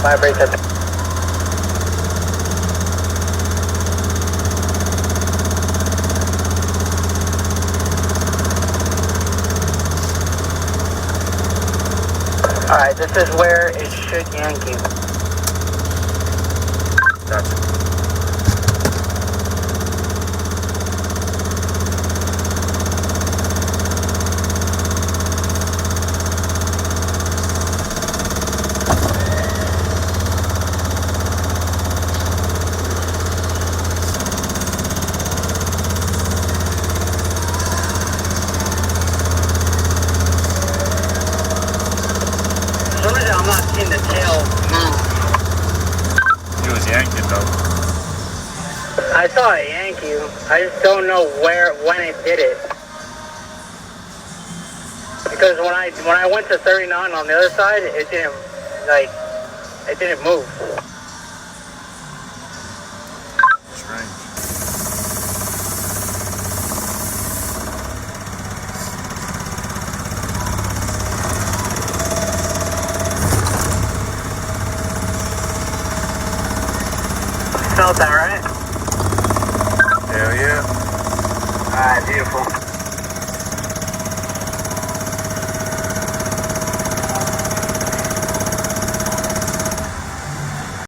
Vibrate that. Alright, this is where it should yank you. Gotcha. For some reason, I'm not seeing the tail move. He was yanking though. I saw it yank you. I just don't know when it did it. Because when I went to 39 on the other side, it didn't move. Strange. Felt that, right? Hell yeah. Alright, beautiful.